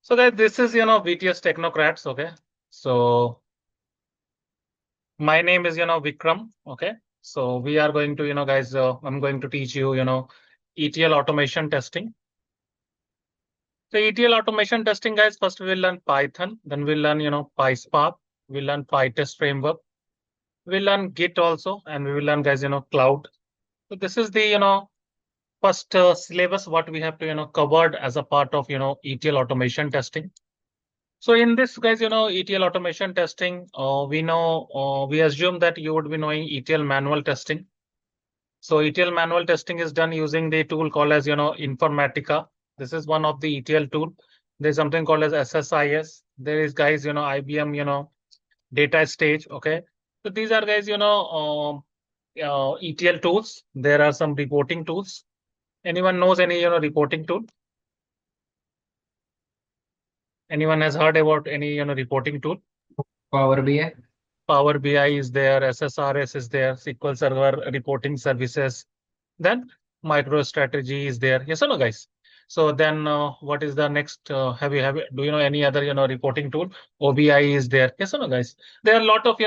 So guys, this is BTS Technocrats. Okay. So my name is Vikram. Okay. So we are going to guys, I'm going to teach you ETL automation testing. So ETL automation testing, guys, first we'll learn Python, then we'll learn PySpark, we'll learn PyTest framework, we'll learn Git also, and we will learn, guys, cloud. So this is the first syllabus what we have to covered as a part of ETL automation testing. So in this, guys, ETL automation testing, we assume that you would be knowing ETL manual testing. So ETL manual testing is done using the tool called as, Informatica. This is one of the ETL tool. There's something called as SSIS. There is, guys, IBM, data stage. Okay. So these are, guys, ETL tools. There are some reporting tools. Anyone knows any, reporting tool? Anyone has heard about any, reporting tool? Power BI. Power BI is there, SSRS is there, SQL Server reporting services. Then MicroStrategy is there. Yes or no, guys? So then, what is the next? Do you know any other reporting tool? OBI is there. Yes or no, guys? There are a lot of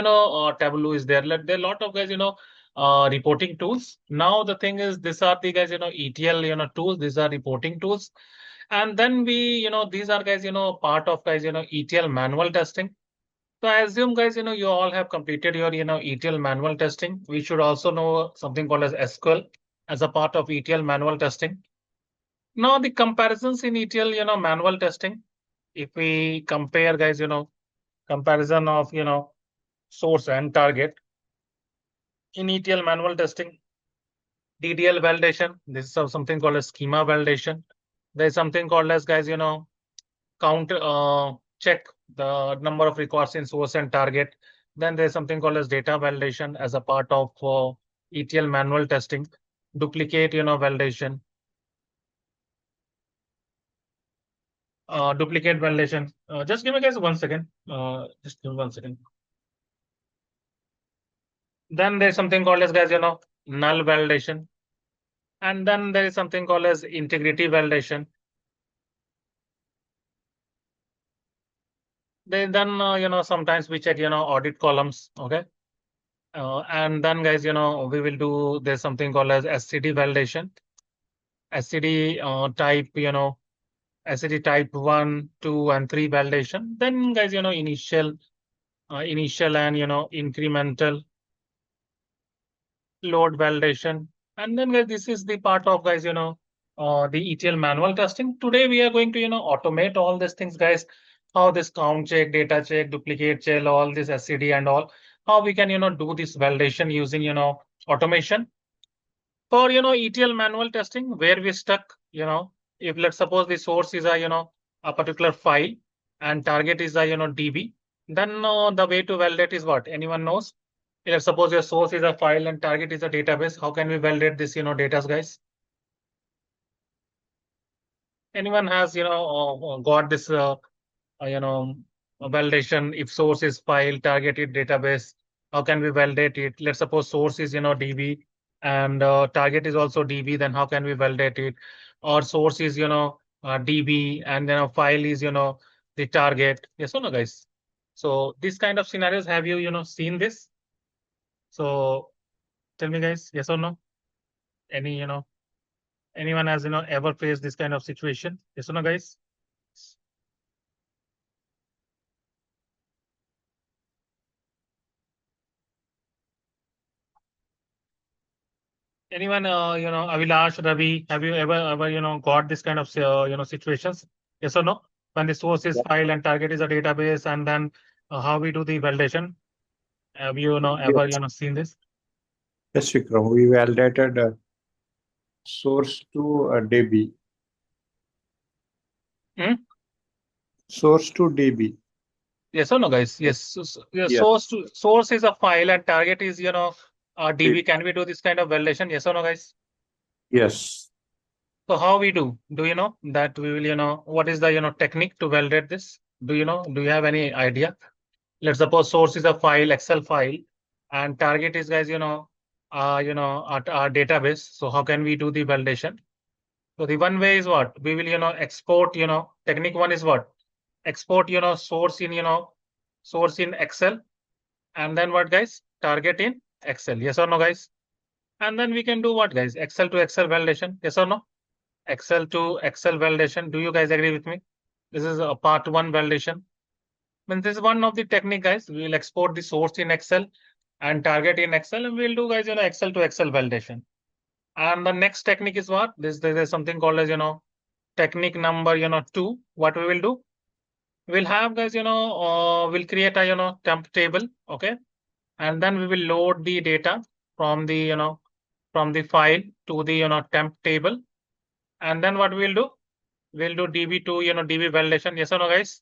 Tableau is there. There are a lot of, guys reporting tools. Now the thing is, these are the, guys ETL tools. These are reporting tools, and then these are, guys part of, guys ETL manual testing. So I assume, guys, you all have completed your, ETL manual testing. We should also know something called as SQL as a part of ETL manual testing. Now the comparisons in ETL, manual testing. If we compare, guys, comparison of, source and target in ETL manual testing, DDL validation. This is something called as schema validation. There's something called as, guys, count, check the number of records in source and target. Then there's something called as data validation as a part of ETL manual testing. Duplicate, validation. Duplicate validation. Just give me, guys, 1 second. Just give me 1 second. Then there's something called as, guys, null validation. And then there is something called as integrity validation. Then sometimes we check, audit columns. Okay. And then, guys, we will do, there's something called as SCD validation. SCD type, SCD type 1, 2, and 3 validation. Then, guys, initial and, incremental load validation. And then, guys, this is the part of, guys, the ETL manual testing. Today, we are going to, automate all these things, guys. How this count check, data check, duplicate check, all this SCD and all. How we can, do this validation using, automation. For, ETL manual testing, where we stuck, if let's suppose the source is a particular file and target is a, DB, then the way to validate is what? Anyone knows? Let's suppose your source is a file and target is a database. How can we validate this, data, guys? Anyone has, got this, validation? If source is file, target is database, how can we validate it? Let's suppose source is, DB and target is also DB, then how can we validate it? Or source is, DB and then a file is, the target. Yes or no, guys? So these kind of scenarios, have you, seen this? So tell me, guys, yes or no? Any, anyone has, ever faced this kind of situation? Yes or no, guys? Anyone, Avilash, Ravi, have you ever, got this kind of, situations? Yes or no? When the source is file and target is a database, and then how we do the validation? Have you, ever, Yes, seen this? yes, Vikram. We validated source to DB. Hmm? Source to DB. Yes or no, guys? Yes. Yeah, Yes. source is a file and target is, DB. Can we do this kind of validation? Yes or no, guys? Yes. So how we do? Do you know that we will, what is the, technique to validate this? Do you know? Do you have any idea? Let's suppose source is a file, Excel file, and target is, guys, our database. So how can we do the validation? So the one way is what? We will, export, technique one is what? export, source in, source in Excel. And then what, guys? Target in Excel. Yes or no, guys? And then we can do what, guys? Excel to Excel validation. Yes or no? Excel to Excel validation. Do you guys agree with me? This is a part one validation. When this is one of the technique, guys, we will export the source in Excel and target in Excel, and we'll do, guys, Excel to Excel validation. And the next technique is what? There is something called as, technique number, two. What we will do? We'll have, guys, we'll create a, temp table, okay? And then we will load the data from the, from the file to the, temp table. And then what we'll do? We'll do DB2, DB validation. Yes or no, guys?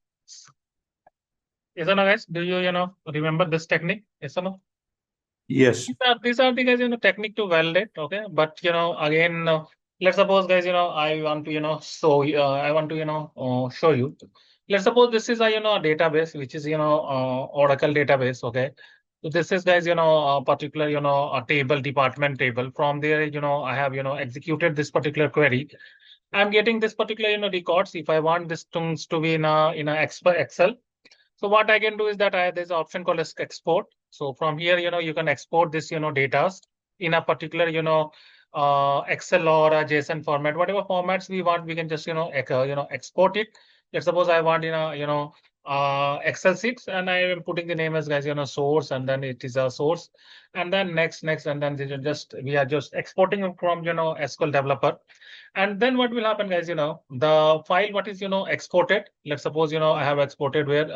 Yes or no, guys? Do you, remember this technique? Yes or no? Yes. These are the, guys, technique to validate. Okay. But, again, let's suppose, guys, I want to, I want to, show you. Let's suppose this is a, a database, which is, Oracle database. Okay. So this is, guys, a particular, a table, department table. From there, I have, executed this particular query. I'm getting this particular, records. If I want this things to be in a Excel. So what I can do is that there's an option called as export. So from here, you can export this, data in a particular, Excel or a JSON format, whatever formats we want, we can just, export it. Let's suppose I want in a, Excel sheets, and I am putting the name as, guys, source, and then it is a source, and then next, and then we are just exporting it from, SQL developer. And then what will happen, guys, the file, what is, exported. Let's suppose, I have exported where,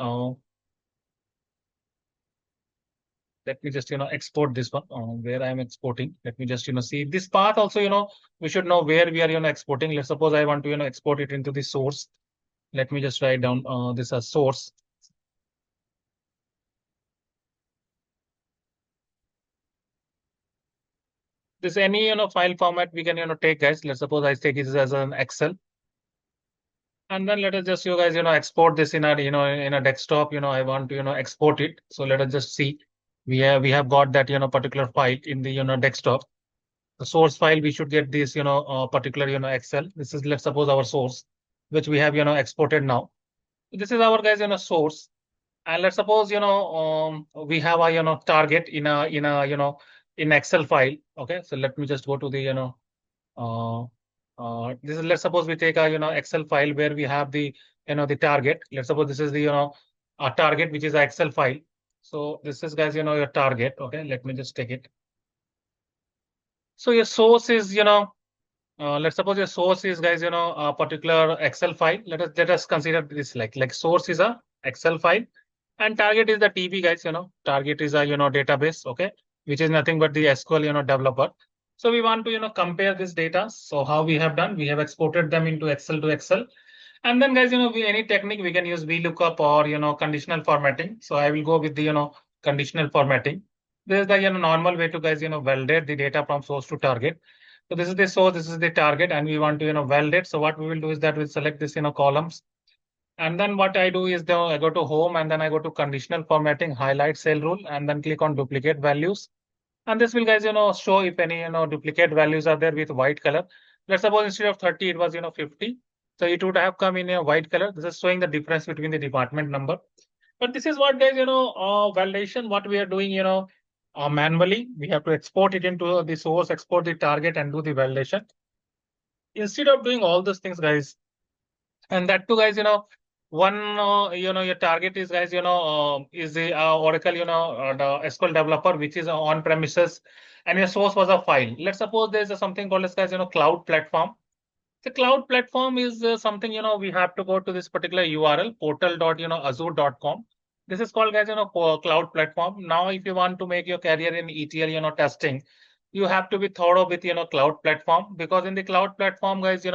let me just, export this one where I'm exporting. Let me just, see this path also, we should know where we are, exporting. Let's suppose I want to, export it into the source. Let me just write down this as source. This any, file format we can, take, guys. Let's suppose I take this as an Excel. And then let us just, you guys, export this in a, in a desktop, I want to, export it. So let us just see. We have got that, particular file in the, desktop. The source file, we should get this, particular, Excel. This is, let's suppose, our source, which we have, exported now. This is our, guys, source. And let's suppose, we have a, target in a, in Excel file. Okay. So let me just go to the, uh, this is, let's suppose we take a, Excel file where we have the, the target. Let's suppose this is the, a target, which is an Excel file. So this is, guys, your target. Okay. Let me just take it. So your source is, let's suppose your source is, guys, a particular Excel file. Let us consider this like source is a Excel file, and target is the TB, guys. Target is a, database. Okay, which is nothing but the SQL, developer. So we want to, compare this data. So how we have done? We have exported them into Excel to Excel, and then, guys, any technique we can use VLOOKUP or, conditional formatting. So I will go with the, conditional formatting. This is the, normal way to, guys, validate the data from source to target. So this is the source, this is the target, and we want to, validate. So what we will do is that we'll select this, columns. And then what I do is I go to home, and then I go to conditional formatting, highlight cell rule, and then click on duplicate values. And this will, guys, show if any, duplicate values are there with white color. Let's suppose instead of 30, it was, 50. So it would have come in a white color. This is showing the difference between the department number. But this is what, guys, validation, what we are doing, manually. We have to export it into the source, export the target, and do the validation. Instead of doing all those things, guys, and that too, guys, one, your target is, guys, is the Oracle, the SQL developer, which is on premises, and your source was a file. Let's suppose there's something called as, guys, cloud platform. The cloud platform is something, we have to go to this particular URL, portal.azure.com. This is called, guys, cloud platform. Now, if you want to make your career in ETL, testing, you have to be thorough with, cloud platform, because in the cloud platform, guys,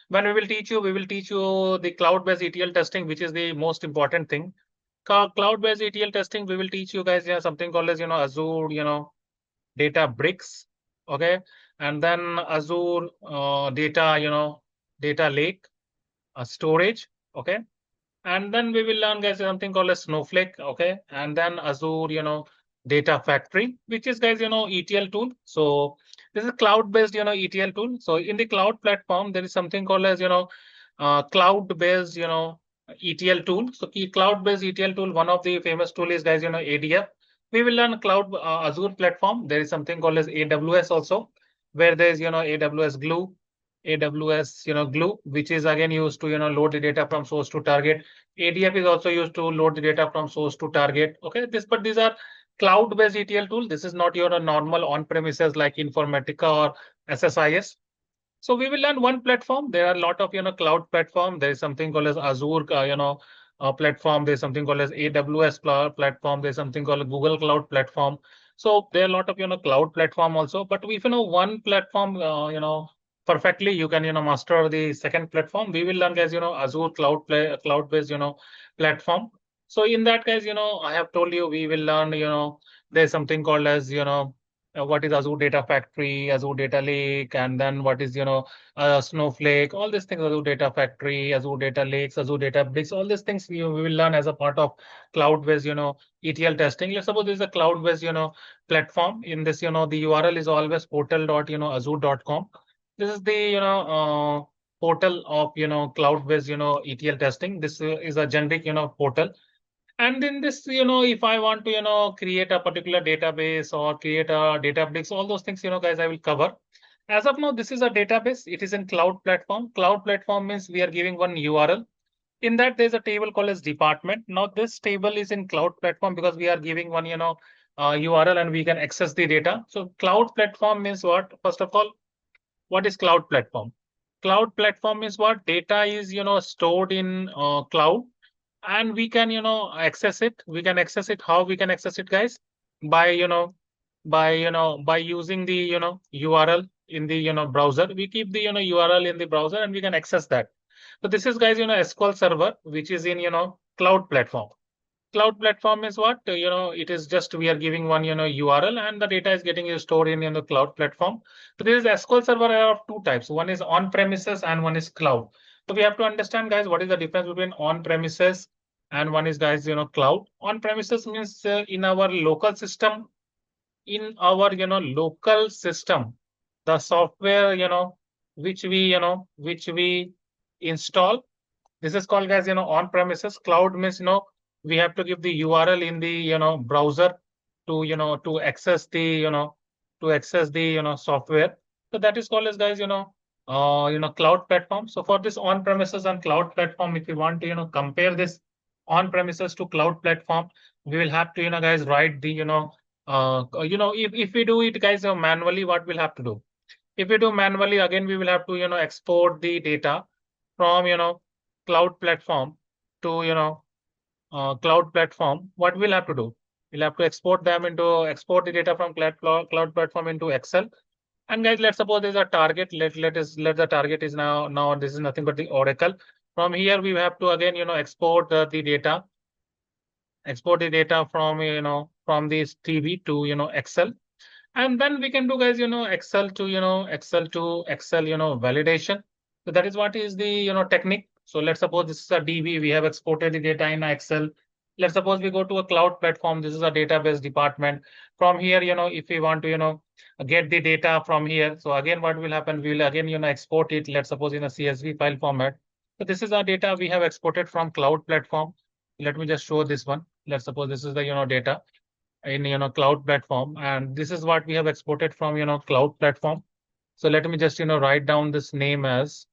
when we will teach you the cloud-based ETL testing, which is the most important thing. Cloud-based ETL testing, we will teach you, guys, something called as, Azure, data bricks. Okay. And then Azure data, data lake, storage. Okay. And then we will learn, guys, something called as Snowflake. Okay. And then Azure, data factory, which is, guys, ETL tool. So this is cloud-based, ETL tool. So in the cloud platform, there is something called as, cloud-based, ETL tool. So key cloud-based ETL tool, one of the famous tool is guys, ADF. We will learn cloud Azure platform. There is something called as AWS also, where there is, AWS Glue, AWS, Glue, which is again used to, load the data from source to target. ADF is also used to load the data from source to target. Okay, but these are cloud-based ETL tool. This is not your normal on-premises like Informatica or SSIS. So we will learn one platform. There are a lot of cloud platform. There is something called as Azure platform. There's something called as AWS platform. There's something called Google Cloud platform. So there are a lot of cloud platform also. But if one platform perfectly, you can master the second platform. We will learn, guys, Azure cloud based platform. So in that case, I have told you we will learn there's something called as what is Azure Data Factory, Azure Data Lake, and then what is Snowflake, all these things, Azure Data Factory, Azure Data Lakes, Azure Data Bricks, all these things we will learn as a part of cloud-based, ETL testing. Let's suppose this is a cloud-based, platform. In this, the URL is always portal.azure.com. This is the, portal of, cloud-based, ETL testing. This is a generic, portal. And in this, if I want to, create a particular database or create a Databricks, all those things, guys, I will cover. As of now, this is a database. It is in cloud platform. Cloud platform means we are giving one URL. In that, there's a table called as department. Now, this table is in cloud platform because we are giving one, URL and we can access the data. So cloud platform means what? First of all, what is cloud platform? Cloud platform is what? Data is, stored in cloud and we can access it. We can access it. How we can access it, guys? By by using the URL in the browser. We keep the URL in the browser and we can access that. So this is, guys, SQL server, which is in cloud platform. Cloud platform is what? It is just we are giving one URL and the data is getting stored in the cloud platform. So this is SQL server of two types. One is on premises and one is cloud. So we have to understand, guys, what is the difference between on premises and one is, guys, cloud. On premises means in our local system. In our local system, the software which we install, this is called, guys, on premises. Cloud means we have to give the URL in the browser to to access the software. So that is called as, guys, cloud platform. So for this on premises and cloud platform, if you want to compare this on premises to cloud platform, we will have to guys write the if we do it, guys, manually, what we'll have to do? If we do manually, again we will have to export the data from cloud platform to cloud platform. What we'll have to do? We'll have to export the data from cloud platform into Excel. And guys, let's suppose there's a target. Let the target is now this is nothing but the Oracle. From here we have to again export the data. Export the data from from this TV to Excel. And then we can do, guys, Excel to Excel validation. So that is what is the technique. So let's suppose this is a DB. We have exported the data in Excel. Let's suppose we go to a cloud platform. This is a database department. From here, if we want to get the data from here, so again what will happen? We will again export it. Let's suppose in a CSV file format. So this is our data we have exported from cloud platform. Let me just show this one. Let's suppose this is the data in cloud platform, and this is what we have exported from cloud platform. So let me just write down this name as,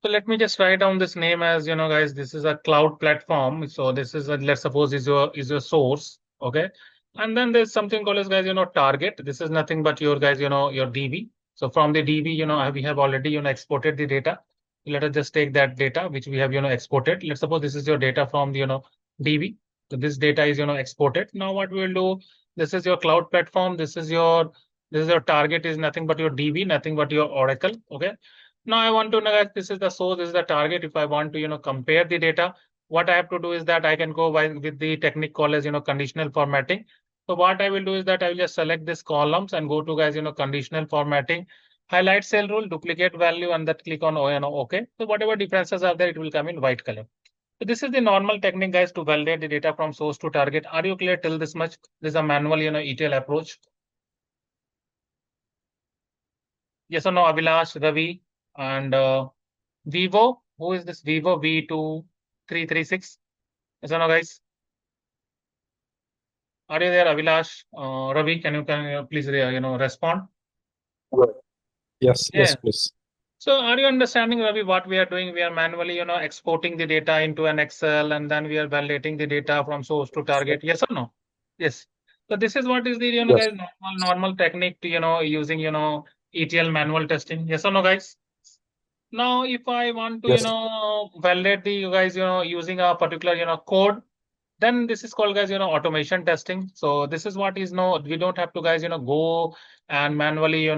so let me just write down this name as, guys, this is a cloud platform. So this is let's suppose is your source. Okay, and then there's something called as, guys, target. This is nothing but your, guys, your DB. So from the DB, we have already exported the data. Let us just take that data which we have exported. Let's suppose this is your data from the DB. So this data is exported. Now what we will do? This is your cloud platform. This is your target is nothing but your DB, nothing but your Oracle. Okay. Now I want to know that this is the source, this is the target. If I want to compare the data, what I have to do is that I can go with the technique called as conditional formatting. So what I will do is that I will just select this columns and go to, guys, conditional formatting, highlight cell rule, duplicate value, and that click on OK. So whatever differences are there, it will come in white color. So this is the normal technique, guys, to validate the data from source to target. Are you clear till this much? This is a manual ETL approach. Yes or no, Abhilash, Ravi, and Vivo. Who is this Vivo V2336? Yes or no, guys? Are you there, Abhilash? Ravi, can you please respond? Yes, Yeah. yes, please. So are you understanding, Ravi, what we are doing? We are manually, exporting the data into an Excel, and then we are validating the data from source to target. Yes or no? Yes. So this is what is the, Yes, guys, normal technique to, using, ETL manual testing. Yes or no, guys? Now, if I want to, yes, validate the, you guys, using a particular, code, then this is called, guys, automation testing. So this is what is no, we don't have to, guys, go and manually,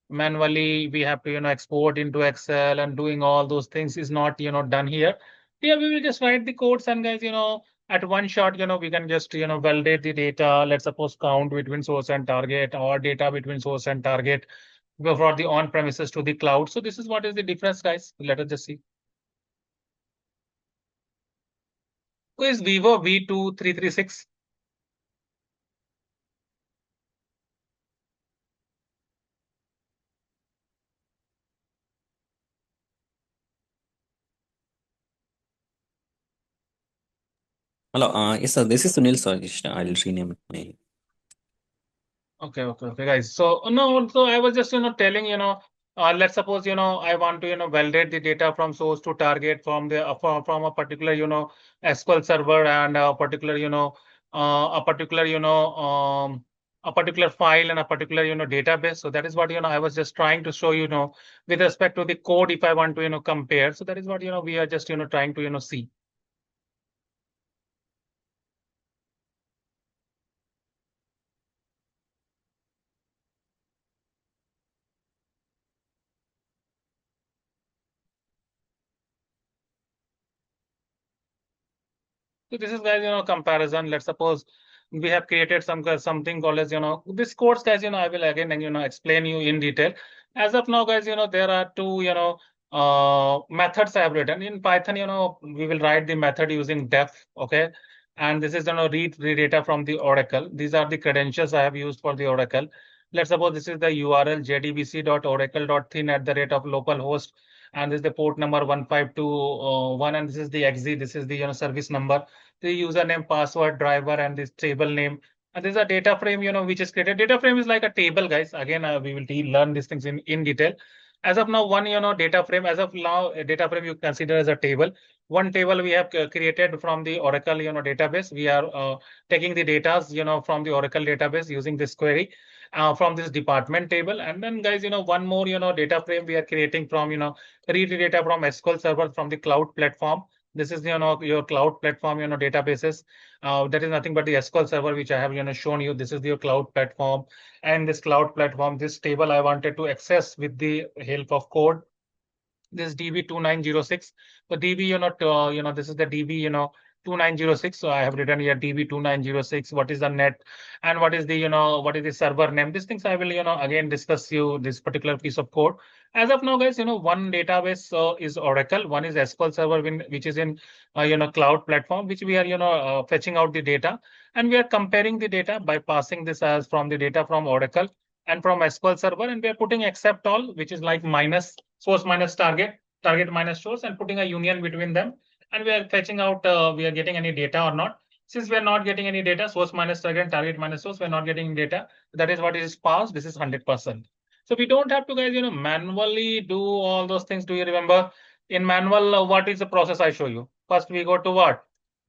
manually we have to, export into Excel, and doing all those things is not, done here. Here we will just write the codes, and guys, at one shot, we can just, validate the data. Let's suppose count between source and target, or data between source and target for the on premises to the cloud. So this is what is the difference, guys. Let us just see. Who is Vivo V2336? Hello, yes, sir. This is Sunil, sir. I'll rename my. Okay, guys. So no, so I was just telling let's suppose I want to validate the data from source to target from the from a particular SQL server, and a particular a particular a particular file, and a particular database. So that is what I was just trying to show with respect to the code. If I want to compare, so that is what we are just trying to see. So this is, guys, comparison. Let's suppose we have created something called as this course, guys. I will again and explain you in detail. As of now, guys, there are two methods I have written in Python. We will write the method using def. Okay, and this is read data from the Oracle. These are the credentials I have used for the Oracle. Let's suppose this is the URL jdbc.oracle.thin at the rate of localhost, and this is the port number 1521, and this is the exe. This is the service number, the username, password, driver, and this table name. And there's a data frame, which is created. Data frame is like a table, guys. Again, we will learn these things in detail. As of now, one, data frame. As of now, a data frame you consider as a table. One table we have created from the Oracle, database. We are taking the data, from the Oracle database using this query. From this department table, and then, guys, one more data frame we are creating from read the data from SQL Server from the cloud platform. This is your cloud platform databases. That is nothing but the SQL Server which I have shown you. This is your cloud platform, and this cloud platform, this table I wanted to access with the help of code. This DB2906. So DB, this is the DB, 2906. So I have written here DB2906. What is the net, and what is the, what is the server name? These things I will, again discuss you this particular piece of code. As of now, guys, one database is Oracle, one is SQL Server, which is in, cloud platform, which we are, fetching out the data, and we are comparing the data by passing this as from the data from Oracle and from SQL Server, and we are putting except all, which is like minus source minus target, target minus source, and putting a union between them. And we are fetching out, we are getting any data or not. Since we are not getting any data, source minus target, target minus source, we are not getting data. That is what is passed. This is 100%. So we don't have to, guys, manually do all those things. Do you remember in manual, what is the process I show you? First, we go to what?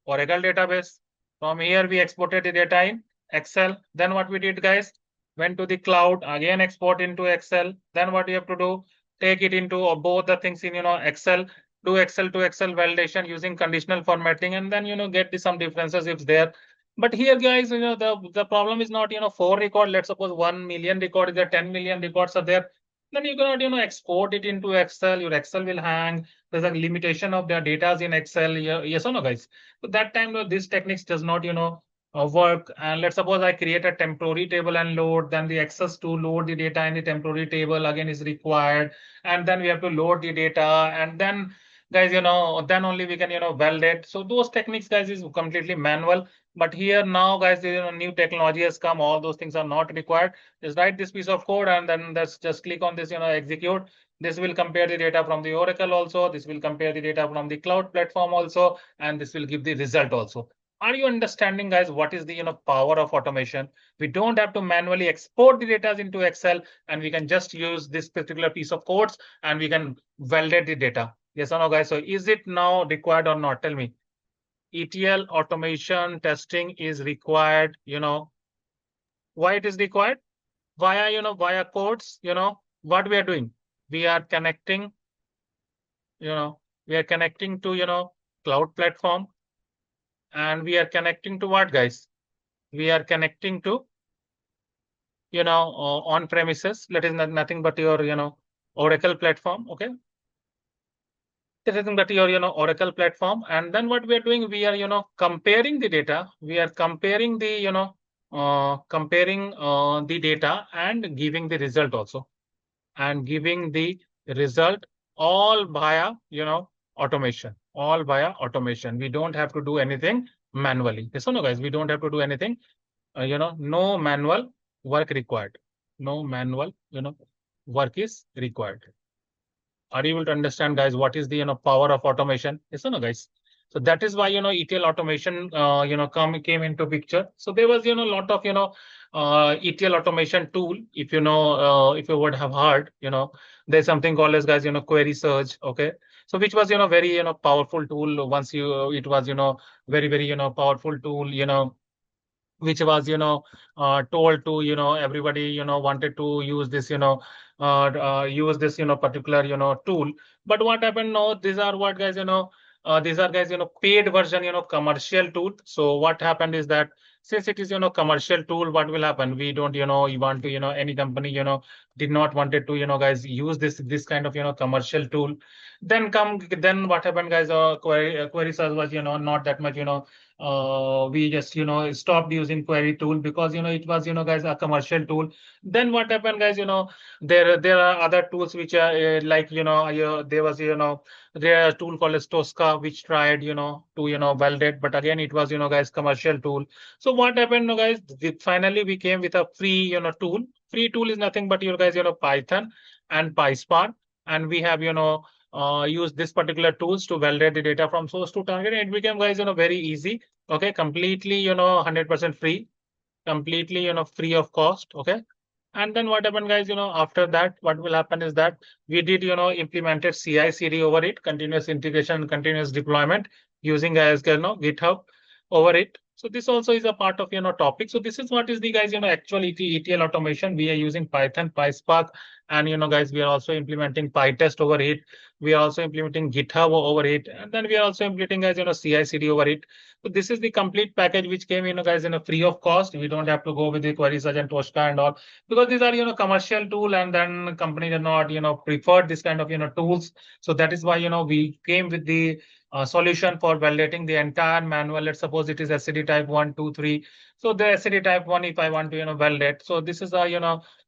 Oracle database. From here, we exported the data in Excel. Then what we did, guys, went to the cloud, again export into Excel. Then what you have to do, take it into both the things in Excel, do Excel to Excel validation using conditional formatting, and then get some differences if there. But here, guys, the problem is not 4 record. Let's suppose 1 million record is there, 10 million records are there. Then you cannot export it into Excel. Your Excel will hang. There's a limitation of the data in Excel. Yes or no, guys? So that time, this techniques does not work. And let's suppose I create a temporary table and load, then the access to load the data in the temporary table again is required, and then we have to load the data, and then, guys, then only we can validate. So those techniques, guys, is completely manual. But here now, guys, new technology has come. All those things are not required. Just write this piece of code and then let's just click on this, execute. This will compare the data from the Oracle also. This will compare the data from the cloud platform also, and this will give the result also. Are you understanding, guys, what is the power of automation? We don't have to manually export the data into Excel, and we can just use this particular piece of codes and we can validate the data. Yes or no, guys? So is it now required or not? Tell me. ETL automation testing is required. Why it is required? Via codes. What we are doing? We are connecting. We are connecting to cloud platform, and we are connecting to what, guys? We are connecting to on premises. That is nothing but your Oracle platform. Okay. This is nothing but your Oracle platform. And then what we are doing, we are comparing the data. We are comparing the the data and giving the result also, and giving the result all via automation. All via automation. We don't have to do anything manually. Yes or no, guys? We don't have to do anything. No manual work required. No manual work is required. Are you able to understand, guys, what is the power of automation? Yes or no, guys? So that is why ETL automation came into picture. So there was a lot of ETL automation tool. If if you would have heard, there's something called as, guys, query search. Okay. So which was very powerful tool. Once it was very powerful tool, which was told to everybody wanted to use this use this particular tool. But what happened now, these are what, guys, these are, guys, paid version commercial tool. So what happened is that since it is commercial tool, what will happen? We don't you want to any company did not wanted to guys use this kind of commercial tool. Then what happened, guys? Query search was not that much we just stopped using query tool because it was guys, a commercial tool. Then what happened, guys? There are other tools which are like there was there a tool called as Tosca which tried to validate, but again it was guys, commercial tool. So what happened, guys? Finally we came with a free tool. Free tool is nothing but guys Python and PySpark, and we have use this particular tools to validate the data from source to target. And it became, guys, very easy. Okay, completely 100% free, completely free of cost. Okay. And then what happened, guys? After that, what will happen is that we did implemented CI/CD over it, continuous integration, continuous deployment, using as GitHub over it. So this also is a part of topic. So this is what is the, guys, actual ETL automation. We are using Python, PySpark, and guys, we are also implementing Pytest over it. We are also implementing GitHub over it, and then we are also implementing, guys, CI/CD over it. So this is the complete package which came guys, free of cost. We don't have to go with the query search and Tosca and all, because these are commercial tool, and then company did not preferred this kind of tools. So that is why we came with the solution for validating the entire manual. Let's suppose it is SCD type 1, 2, 3. So the SCD type 1, if I want to validate, so this is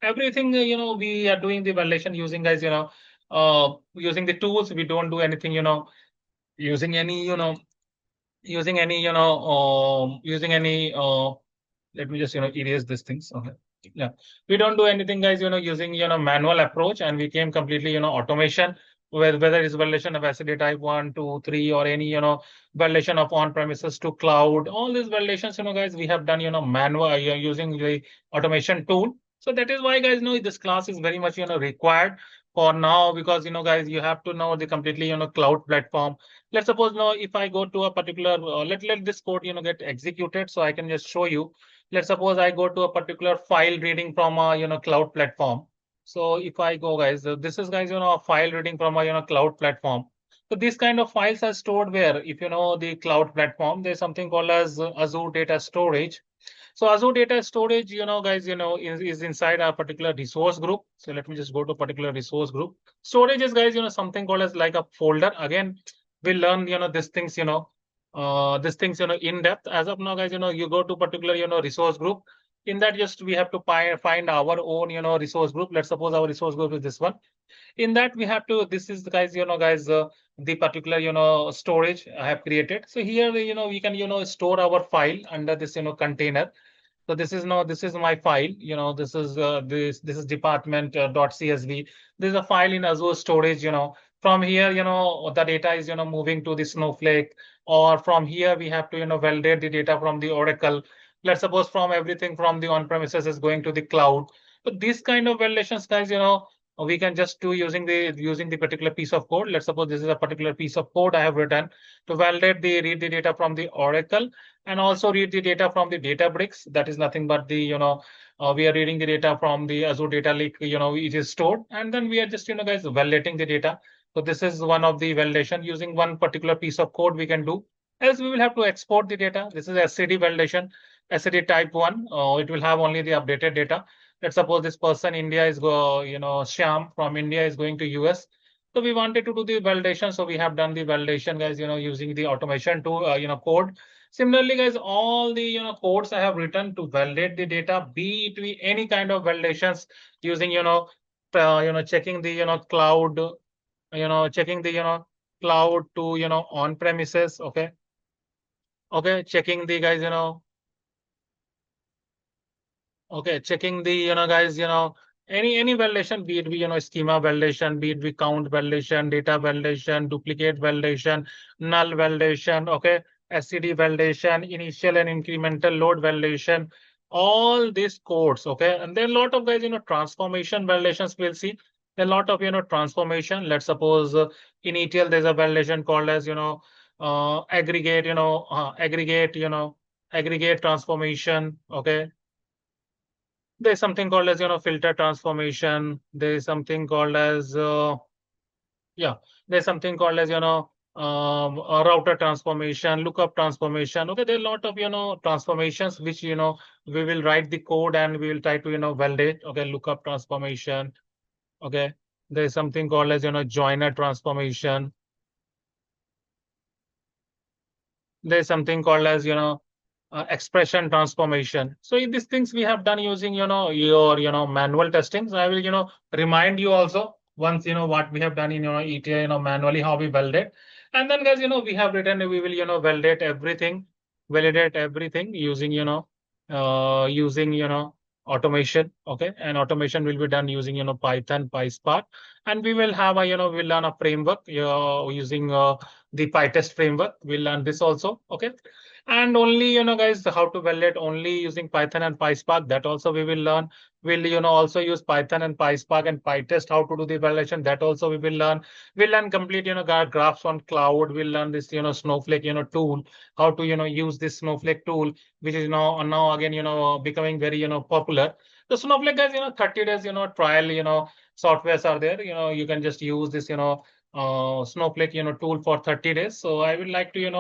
everything we are doing the validation using, guys, using the tools. We don't do anything using any using any using any let me just erase these things. Okay. Yeah, we don't do anything, guys, using manual approach, and we came completely automation, whether it's validation of SCD type 1, 2, 3, or any validation of on premises to cloud. All these validations, guys, we have done manual using the automation tool. So that is why, guys, this class is very much required for now, because guys, you have to know the completely cloud platform. Let's suppose now if I go to a particular let this code get executed, so I can just show you. Let's suppose I go to a particular file reading from a cloud platform. So if I go, guys, this is, guys, a file reading from a cloud platform. So these kind of files are stored where? If you know the cloud platform, there's something called as Azure Data Storage. So Azure Data Storage, guys, is inside a particular resource group. So let me just go to a particular resource group. Storage is, guys, something called as like a folder. Again, we'll learn these things in depth. As of now, guys, you go to particular resource group. In that, just we have to find our own, resource group. Let's suppose our resource group is this one. In that, we have to, this is the guys, the particular, storage I have created. So here, we can, store our file under this, container. So this is my file. This is this is department .csv. This is a file in Azure storage. From here, the data is moving to the Snowflake, or from here we have to validate the data from the Oracle. Let's suppose from everything from the on-premises is going to the cloud. But this kind of validations, guys, we can just do using the particular piece of code. Let's suppose this is a particular piece of code I have written to validate read the data from the Oracle, and also read the data from the Databricks. That is nothing but the, we are reading the data from the Azure Data Lake, it is stored. And then we are just, guys, validating the data. So this is one of the validation using one particular piece of code we can do. Else we will have to export the data. This is SCD validation, SCD type 1. It will have only the updated data. Let's suppose this person, India is, Shyam from India is going to US. So we wanted to do the validation. So we have done the validation, guys, using the automation tool, code. Similarly, guys, all the codes I have written to validate the data, be it be any kind of validations using checking the cloud, checking the cloud to on premises. Okay, checking the guys, checking the guys, any validation, be it be schema validation, be it be count validation, data validation, duplicate validation, null validation. Okay, SCD validation, initial and incremental load validation, all these codes. Okay, and then a lot of guys, transformation validations we'll see. A lot of transformation. Let's suppose in ETL there's a validation called as aggregate, aggregate transformation. Okay, there's something called as filter transformation. There's something called as there's something called as a router transformation, lookup transformation. Okay, there are a lot of transformations which we will write the code and we will try to validate. Okay, lookup transformation. Okay, there's something called as joiner transformation. There's something called as expression transformation. So in these things we have done using your manual testing. So I will remind you also once what we have done in ETL manually, how we validate. And then guys, we have written we will validate everything using using automation. Okay, and automation will be done using Python, PySpark, and we will have a we'll learn a framework using the Pytest framework. We'll learn this also. Okay, and only guys, how to validate only using Python and PySpark, that also we will learn. We'll also use Python and PySpark and PyTest, how to do the validation, that also we will learn. We'll learn complete graphs on cloud. We'll learn this Snowflake tool, how to use this Snowflake tool, which is now again becoming very popular. The Snowflake, guys, 30 days trial softwares are there. You can just use this Snowflake tool for 30 days. So I would like to you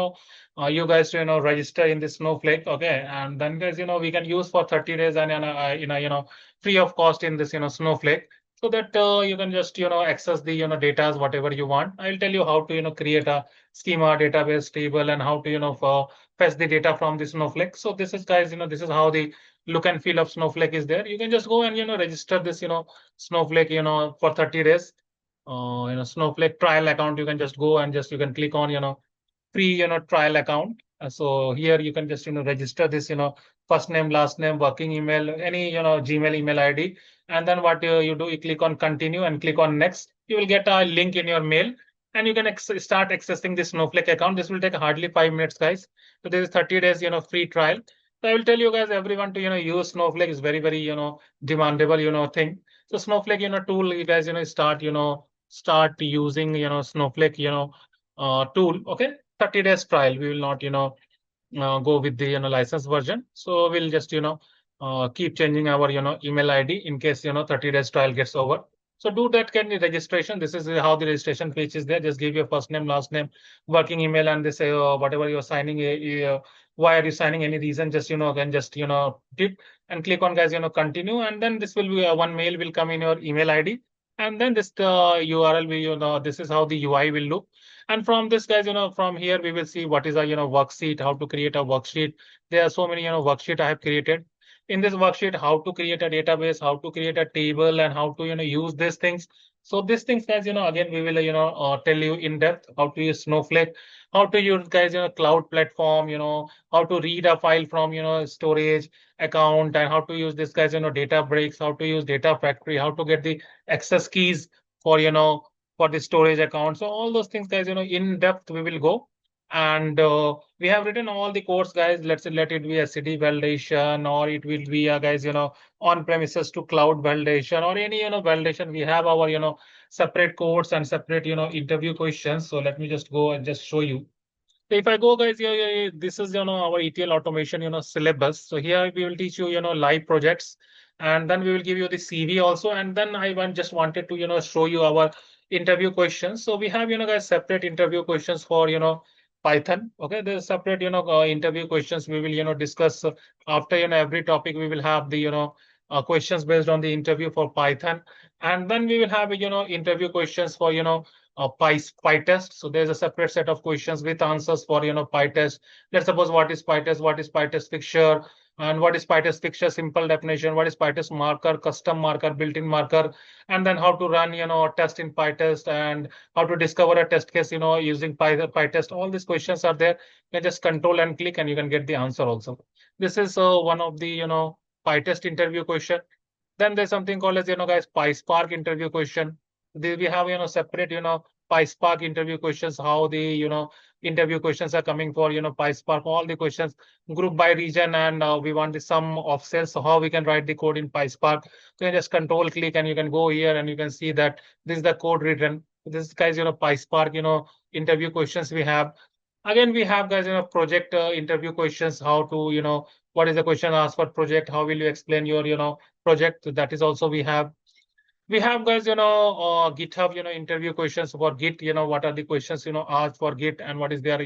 guys to register in this Snowflake. Okay, and then guys, we can use for 30 days and free of cost in this Snowflake, so that you can just access the data whatever you want. I'll tell you how to create a schema database table and how to fetch the data from the Snowflake. So this is, guys, this is how the look and feel of Snowflake is there. You can just go and register this Snowflake for 30 days. Snowflake trial account, you can just go and you can click on free trial account. So here you can just register this first name, last name, working email, any Gmail email ID, and then what you do, you click on continue and click on next. You will get a link in your mail and you can start accessing this Snowflake account. This will take hardly 5 minutes, guys. So this is 30 days free trial. So I will tell you guys, everyone to use Snowflake is very demandable thing. So Snowflake tool, you guys start using Snowflake tool. Okay, 30 days trial. We will not go with the license version. So we'll just keep changing our email ID in case 30 days trial gets over. So do that kind of registration. This is how the registration page is there. Just give your first name, last name, working email, and they say whatever you're signing. Why are you signing? Any reason? Just can just tip and click on, guys, continue, and then this will be one mail will come in your email ID, and then this URL will this is how the UI will look. And from this, guys, from here we will see what is a worksheet, how to create a worksheet. There are so many worksheet I have created. in this worksheet how to create a database, how to create a table, and how to use these things. So these things, guys, again we will tell you in depth how to use Snowflake, how to use, guys, cloud platform, how to read a file from storage account, and how to use this, guys, data breaks, how to use data factory, how to get the access keys for for the storage account. So all those things, guys, in depth we will go. And we have written all the codes, guys. Let's say let it be a city validation, or it will be a, guys, on premises to cloud validation, or any validation. We have our separate codes and separate interview questions. So let me just go and just show you. So if I go, guys, this is our ETL automation syllabus. So here we will teach you live projects, and then we will give you the CV also. And then just wanted to show you our interview questions. So we have guys, separate interview questions for Python. Okay, there's separate interview questions we will discuss after every topic. We will have the questions based on the interview for Python, and then we will have interview questions for PyTest. So there's a separate set of questions with answers for PyTest. Let's suppose what is PyTest, what is PyTest fixture, and what is PyTest fixture simple definition, what is PyTest marker, custom marker, built-in marker, and then how to run a test in PyTest, and how to discover a test case using PyTest. All these questions are there. You can just control and click, and you can get the answer also. This is one of the PyTest interview question. Then there's something called as guys, PySpark interview question. We have separate PySpark interview questions, how the interview questions are coming for PySpark, all the questions group by region, and we want the sum of cells. So how we can write the code in PySpark. So you can just control click, and you can go here, and you can see that this is the code written. This, guys, PySpark interview questions we have. Again, we have, guys, project interview questions, how to what is the question asked for project, how will you explain your project. So that is also we have, guys, GitHub, interview questions for Git, what are the questions, asked for Git, and what is their,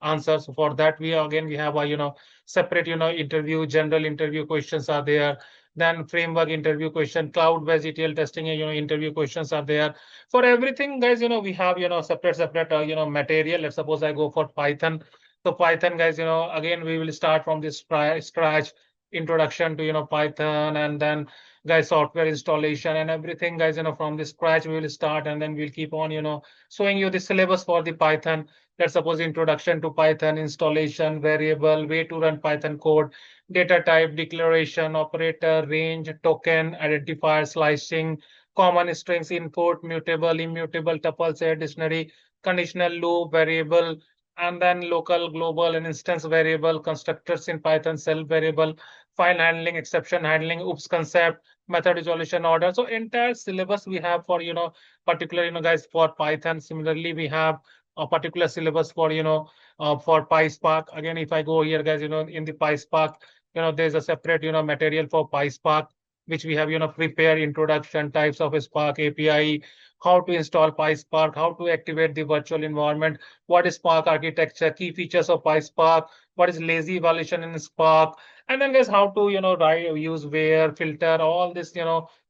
answers. For that, we have a, separate, interview, general interview questions are there. Then framework interview question, cloud-based ETL testing, interview questions are there. For everything, guys, we have, separate, material. Let's suppose I go for Python. So Python, guys, again, we will start from this scratch introduction to, Python, and then, guys, software installation and everything, guys, from the scratch we will start, and then we'll keep on showing you the syllabus for the Python. Let's suppose introduction to Python, installation, variable, way to run Python code, data type, declaration, operator, range, token, identifier, slicing, common strings, input, mutable, immutable, tuple, say, dictionary, conditional loop, variable, and then local, global, and instance variable, constructors in Python, self variable, file handling, exception handling, oops concept, method resolution order. So entire syllabus we have for particular guys, for Python. Similarly, we have a particular syllabus for for PySpark. Again, if I go here, guys, in the PySpark, there's a separate material for PySpark, which we have prepare introduction, types of Spark API, how to install PySpark, how to activate the virtual environment, what is Spark architecture, key features of PySpark, what is lazy evaluation in Spark, and then, guys, how to write, use where, filter, all this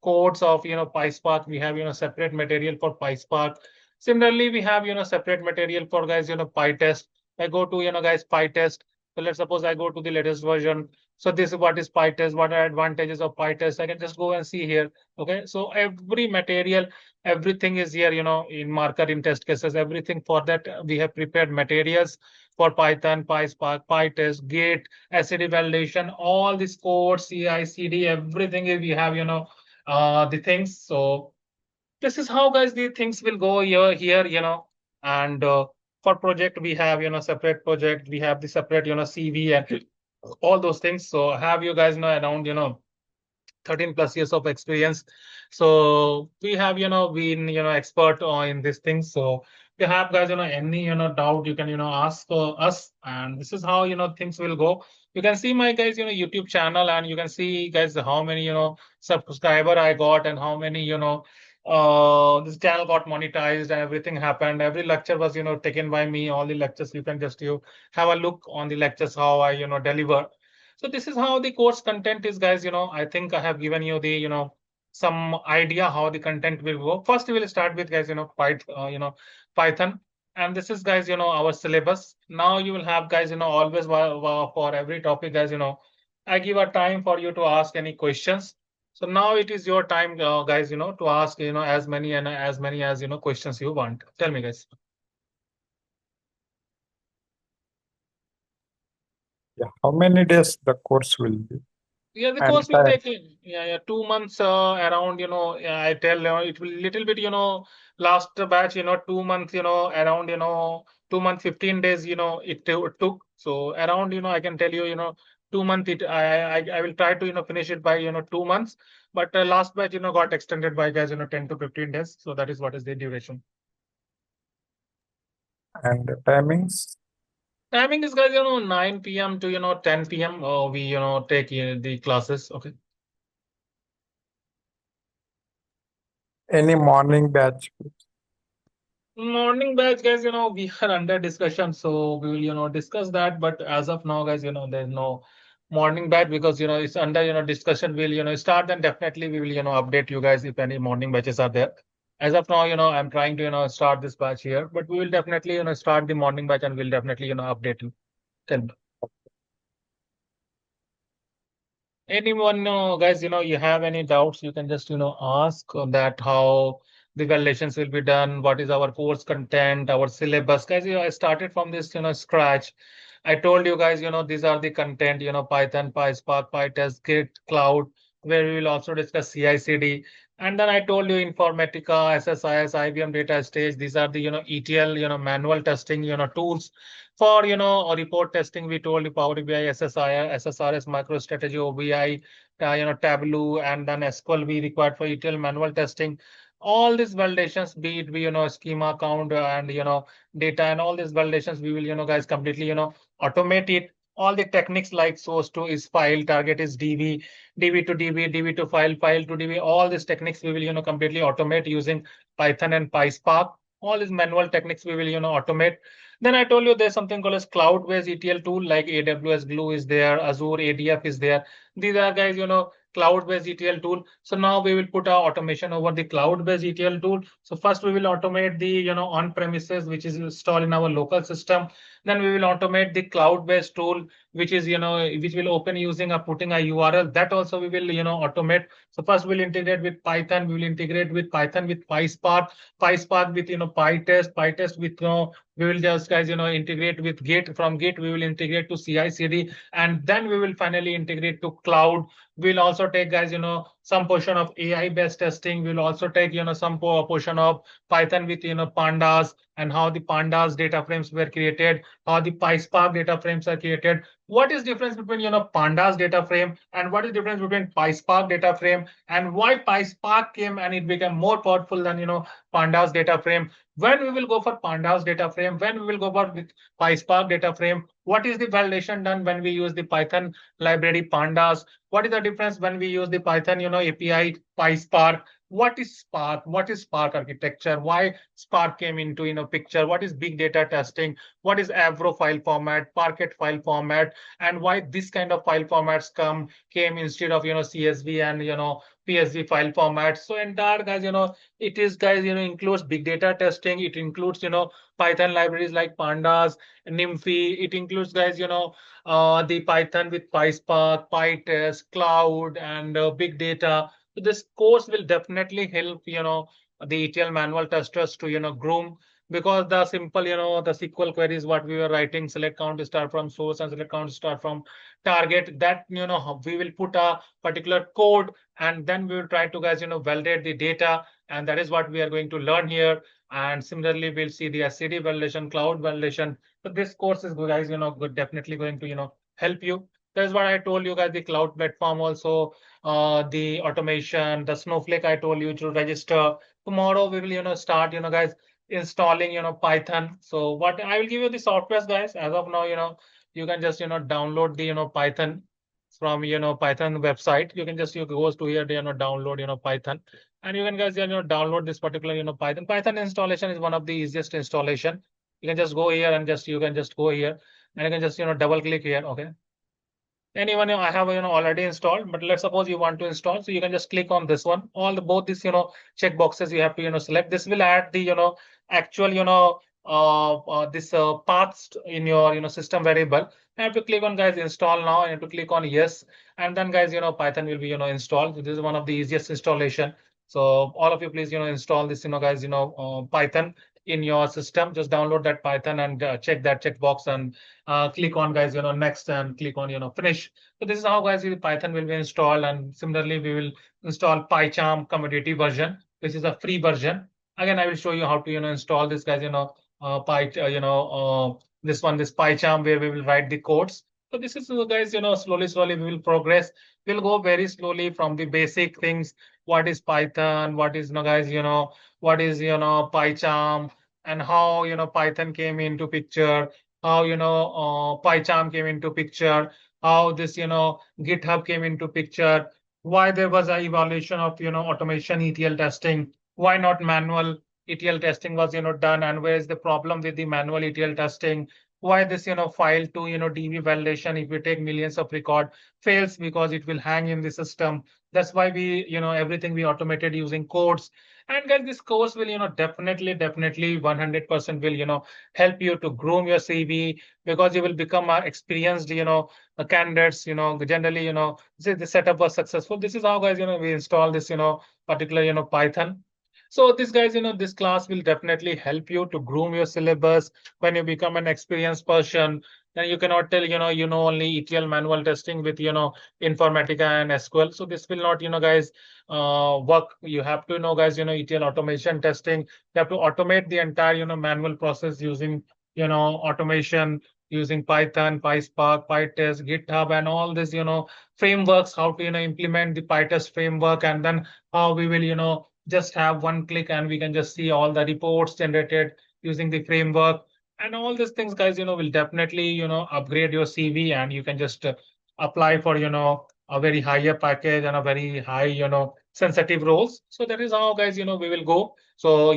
codes of PySpark. We have separate material for PySpark. Similarly, we have separate material for, guys, PyTest. I go to guys, PyTest. So let's suppose I go to the latest version. So this is what is PyTest, what are advantages of PyTest. I can just go and see here. Okay, so every material, everything is here, in marker, in test cases, everything. For that we have prepared materials for Python, PySpark, PyTest, Git, SCD validation, all these codes, CI, CD, everything is, we have the things. So this is how, guys, the things will go here, and for project we have separate project, we have the separate CV and all those things. So have you guys around 13 plus years of experience. So we have been expert in these things. So if you have, guys, any doubt, you can ask us, and this is how things will go. You can see my, guys, YouTube channel, and you can see, guys, how many subscriber I got, and how many this channel got monetized, and everything happened. Every lecture was taken by me. All the lectures, you can just have a look on the lectures, how I deliver. So this is how the course content is, guys. I think I have given you the some idea how the content will go. First we will start with, guys, Python, and this is, guys, our syllabus. Now you will have, guys, always for every topic, guys, I give a time for you to ask any questions. So now it is your time, guys, to ask, as many and as many as, questions you want. Tell me, guys. Yeah. How many days the course will be? Yeah, the And course will time. take, 2 months around, I tell, it will little bit, last batch, 2 months, around, 2 months, 15 days, it took. So around, I can tell you, 2 months, I will try to, finish it by, 2 months. But last batch, got extended by guys, 10 to 15 days. So that is what is the duration. And the timings? Timing is, guys, 9 p.m. to, 10 p.m. We, take the classes. Okay. Any morning batch? Morning batch, guys, we are under discussion, so we will, discuss that. But as of now, guys, there's no morning batch because, it's under, discussion. We'll, start, then definitely we will, update you guys if any morning batches are there. As of now, I'm trying to, start this batch here, but we will definitely, start the morning batch and we'll definitely, update you. Tell me. Anyone, guys, you have any doubts, you can just, ask on that how the validations will be done, what is our course content, our syllabus. Guys, I started from this, scratch. I told you guys, these are the content, Python, PySpark, PyTest, Git, Cloud, where we will also discuss CI/CD. And then I told you Informatica, SSIS, IBM data stage. These are the, ETL, manual testing, tools. For report testing, we told you Power BI, SSRS, MicroStrategy, OBI, Tableau, and then SQL we required for ETL manual testing. All these validations, be it schema count and data and all these validations, we will guys completely automate it. All the techniques like source to is file, target is DB, DB to DB, DB to file, file to DB. All these techniques we will completely automate using Python and PySpark. All these manual techniques we will automate. Then I told you there's something called as cloud-based ETL tool like AWS Glue is there, Azure ADF is there. These are guys, cloud-based ETL tool. So now we will put our automation over the cloud-based ETL tool. So first we will automate the, on-premises, which is installed in our local system. Then we will automate the cloud-based tool, which is, which will open using putting a URL. That also we will, automate. So first we'll integrate with Python. We will integrate with Python with PySpark, PySpark with, PyTest, PyTest with, we will just guys integrate with Git. From Git we will integrate to CI/CD, and then we will finally integrate to cloud. We'll also take guys some portion of AI based testing. We'll also take some portion of Python with pandas and how the pandas data frames were created, how the PySpark data frames are created. What is difference between pandas data frame and what is difference between PySpark data frame, and why PySpark came and it became more powerful than pandas data frame. When we will go for pandas data frame, when we will go for PySpark data frame, what is the validation done when we use the Python library pandas? What is the difference when we use the Python, API PySpark? What is Spark? What is Spark architecture? Why Spark came into picture? What is big data testing? What is Avro file format, Parquet file format, and why this kind of file formats came instead of CSV and PSV file formats? So entire guys, it is guys, includes big data testing. It includes Python libraries like Pandas, NymFi. It includes guys, the Python with PySpark, PyTest, Cloud, and big data. So this course will definitely help the ETL manual testers to groom, because the simple the SQL queries what we were writing, select count start from source and select count start from target, that we will put a particular code, and then we will try to guys validate the data, and that is what we are going to learn here. And similarly we'll see the SCD validation, cloud validation. So this course is guys definitely going to help you. That's what I told you guys, the cloud platform also, the automation, the Snowflake I told you to register. Tomorrow we will start guys installing Python. So what I will give you the softwares guys. As of now you can just download the Python from Python website. You can just goes to here download Python, and you can guys download this particular Python installation is one of the easiest installation. You can just go here and just you can just go here and you can just double click here. Okay, anyone I have already installed, but let's suppose you want to install, so you can just click on this one. All the both these check boxes you have to select. This will add the actual this paths in your system variable. I have to click on guys install now. I have to click on yes, and then guys Python will be installed. This is one of the easiest installation. So all of you please install this guys Python in your system. Just download that Python and check that checkbox and click on guys next and click on finish. So this is how guys Python will be installed, and similarly we will install PyCharm commodity version, which is a free version. Again, I will show you how to install this guys this PyCharm where we will write the codes. So this is guys slowly we will progress. We'll go very slowly from the basic things. What is Python? What is guys what is PyCharm, and how Python came into picture, how PyCharm came into picture, how this GitHub came into picture, why there was a evaluation of automation ETL testing, why not manual ETL testing was done, and where is the problem with the manual ETL testing, why this file to DB validation, if we take millions of record, fails because it will hang in the system. That's why we everything we automated using codes. And guys, this course will definitely 100% will help you to groom your CV, because you will become a experienced candidates. Generally the setup was successful. This is how guys we install this particular Python. So this guys, this class will definitely help you to groom your syllabus. When you become an experienced person, then you cannot tell, only ETL manual testing with, Informatica and SQL. So this will not, guys, work. You have to know, guys, ETL automation testing. You have to automate the entire, manual process using, automation, using Python, PySpark, Pytest, GitHub, and all this, frameworks, how to, implement the Pytest framework, and then how we will, just have one click and we can just see all the reports generated using the framework. And all these things guys will definitely upgrade your CV, and you can just apply for a very higher package and a very high sensitive roles. So that is how guys we will go. So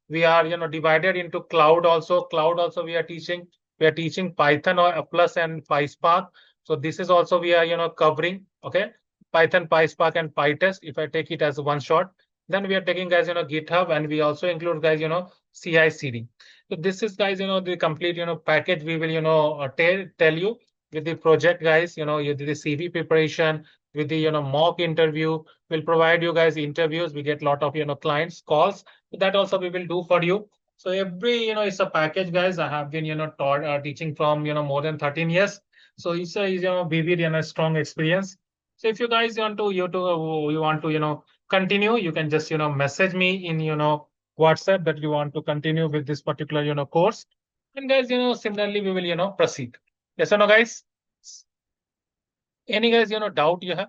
we are divided into cloud also. Cloud also we are teaching Python or plus and PySpark. So this is also we are covering. Okay, Python, PySpark, and Pytest, if I take it as one shot. Then we are taking guys GitHub, and we also include guys CI/CD. So this is guys the complete package we will tell you with the project guys, the CV preparation, with the mock interview. We'll provide you guys interviews. We get a lot of clients calls. So that also we will do for you. So every it's a package guys. I have been taught teaching from more than 13 years. So it's a vivid and a strong experience. So if you guys want to you want to continue, you can just message me in WhatsApp that you want to continue with this particular course. And guys similarly we will proceed. Yes or no guys? Any guys doubt you have?